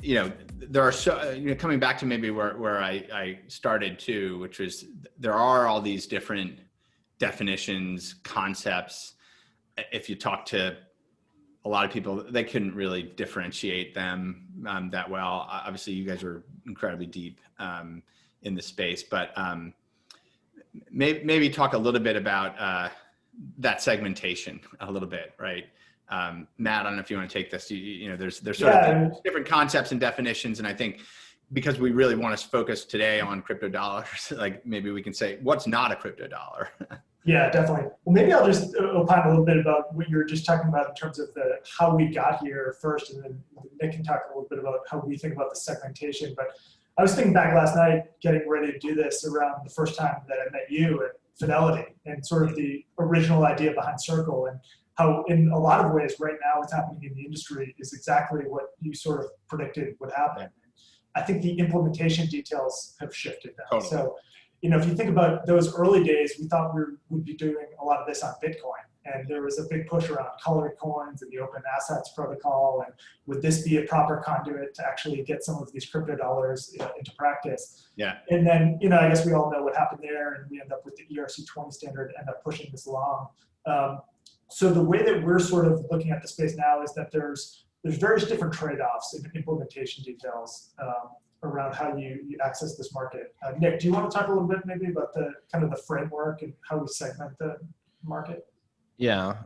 You know, there are coming back to maybe where I started too, which was there are all these different definitions, concepts. If you talk to a lot of people, they couldn't really differentiate them that well. Obviously, you guys are incredibly deep in the space, but maybe talk a little bit about that segmentation a little bit, right? Matt, I don't know if you want to take this. There's sort of different concepts and definitions, and I think because we really want to focus today on crypto dollars, like maybe we can say what's not a crypto dollar. Yeah, definitely. Well, maybe I'll just opine a little bit about what you were just talking about in terms of how we got here first, and then Nick can talk a little bit about how we think about the segmentation. But I was thinking back last night, getting ready to do this around the first time that I met you at Fidelity, and sort of the original idea behind Circle, and how in a lot of ways right now what's happening in the industry is exactly what you sort of predicted would happen. I think the implementation details have shifted now. Totally. So, if you think about those early days, we thought we would be doing a lot of this on Bitcoin. And there was a big push around colored coins and the open assets protocol. And would this be a proper conduit to actually get some of these crypto dollars into practice? Yeah. And then, I guess we all know what happened there. And we end up with the ERC-20 standard, end up pushing this along. So the way that we're sort of looking at the space now is that there's various different trade-offs in implementation details around how you access this market. Nick, do you want to talk a little bit maybe about the kind of the framework and how we segment the market? Yeah.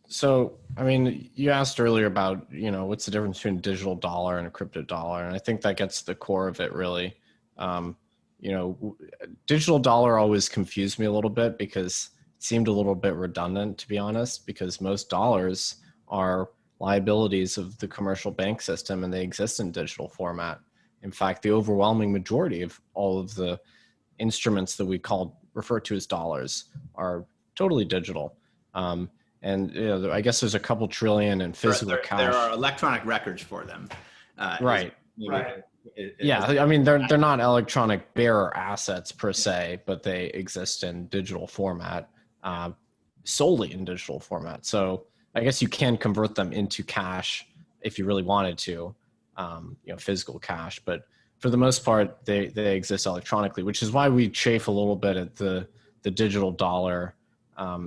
You asked earlier about, what's the difference between a digital dollar and a crypto dollar? And I think that gets to the core of it really. Digital dollar always confused me a little bit because it seemed a little bit redundant, to be honest, because most dollars are liabilities of the commercial bank system and they exist in digital format. In fact, the overwhelming majority of all of the instruments that we refer to as dollars are totally digital. I guess there's a couple trillion in physical cash. There are electronic records for them. Right. Right. They're not electronic bearer assets per se, but they exist in digital format, solely in digital format. So I guess you can convert them into cash if you really wanted to. Physical cash, but for the most part, they exist electronically, which is why we chafe a little bit at the digital dollar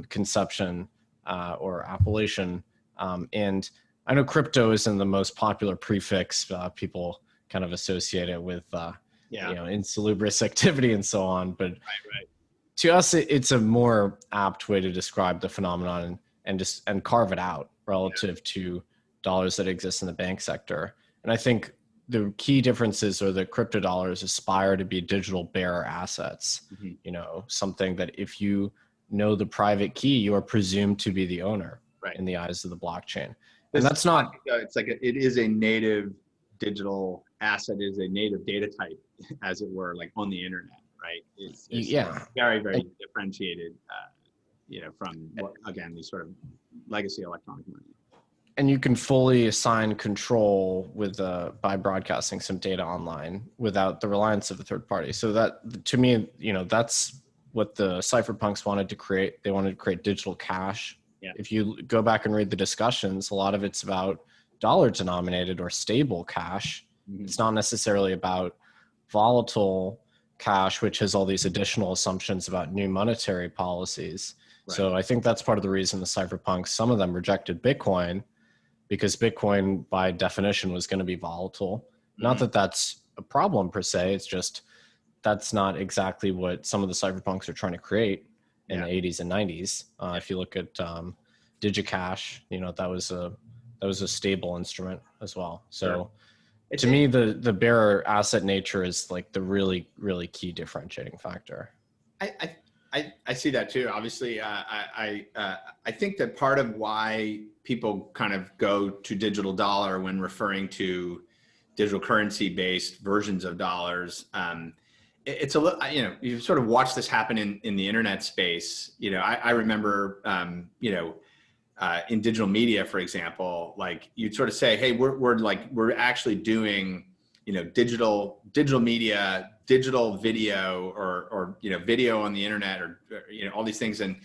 conception or appellation. And I know crypto isn't the most popular prefix. People kind of associate it with insalubrious activity and so on. But right. To us, it's a more apt way to describe the phenomenon and carve it out relative to dollars that exist in the bank sector. And I think the key differences are that crypto dollars aspire to be digital bearer assets, something that if you know the private key, you are presumed to be the owner in the eyes of the blockchain. And that's not, it's like it is a native digital asset, is a native data type, as it were, like on the internet, right? It's very, very differentiated, from, again, these sort of legacy electronic money. And you can fully assign control by broadcasting some data online without the reliance of a third party. So that, to me, that's what the cypherpunks wanted to create. They wanted to create digital cash. Yeah. If you go back and read the discussions, a lot of it's about dollar denominated or stable cash. Mm-hmm. It's not necessarily about volatile cash, which has all these additional assumptions about new monetary policies. Right. So I think that's part of the reason the cypherpunks, some of them rejected Bitcoin, because Bitcoin by definition was going to be volatile. Mm-hmm. Not that that's a problem per se. It's just, that's not exactly what some of the cypherpunks are trying to create in the 80s and 90s. If you look at DigiCash, that was a stable instrument as well. So to me, the bearer asset nature is like the really, really key differentiating factor. I see that too. Obviously, I think that part of why people kind of go to digital dollar when referring to digital currency based versions of dollars, it's a little, you sort of watch this happen in the internet space. I remember, in digital media, for example, like you'd sort of say, hey, we're actually doing, digital media, digital video or video on the internet or all these things. And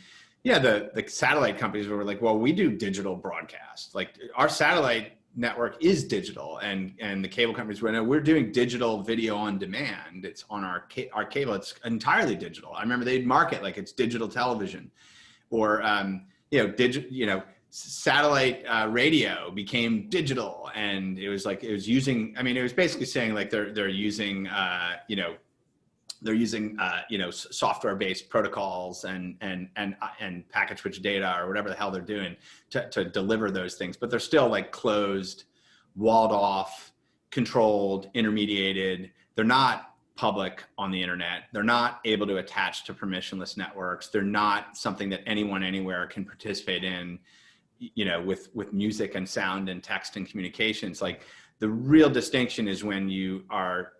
Yeah, the satellite companies were like, well, we do digital broadcast. Like our satellite network is digital, and the cable companies were, no, we're doing digital video on demand. It's on our cable. It's entirely digital. I remember they'd market like it's digital television, or satellite radio became digital, and it was using. I mean, it was basically saying like they're using software-based protocols and packet switch data or whatever the hell they're doing to deliver those things, but they're still like closed, walled off, controlled, intermediated. They're not public on the internet. They're not able to attach to permissionless networks. They're not something that anyone anywhere can participate in, with music and sound and text and communications. Like, the real distinction is when you are,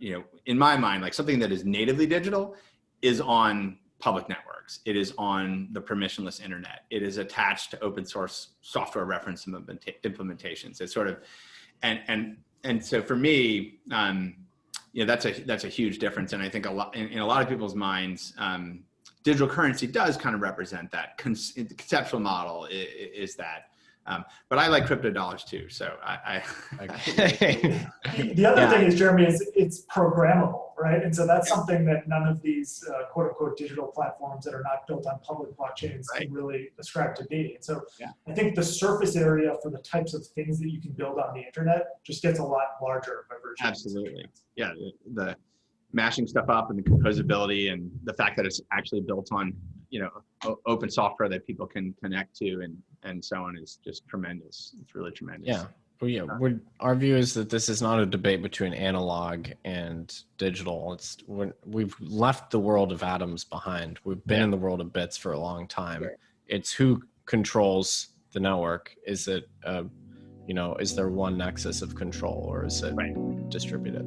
in my mind, like something that is natively digital is on public networks. It is on the permissionless internet. It is attached to open source software reference implementations. It's sort of, and so for me, that's a huge difference. And I think in a lot of people's minds, digital currency does kind of represent that. The conceptual model is that. But I like crypto dollars too. So The other thing is, Jeremy, is it's programmable, right? And so that's something that none of these quote unquote digital platforms that are not built on public blockchains can really ascribe to be. And so I think the surface area for the types of things that you can build on the internet just gets a lot larger by virtue. Absolutely. Yeah. The mashing stuff up and the composability and the fact that it's actually built on, open software that people can connect to and so on is just tremendous. It's really tremendous. Yeah. Well, our view is that this is not a debate between analog and digital. We've left the world of atoms behind. We've been in the world of bits for a long time. Sure. It's who controls the network. Is it, is there one nexus of control, or is it distributed?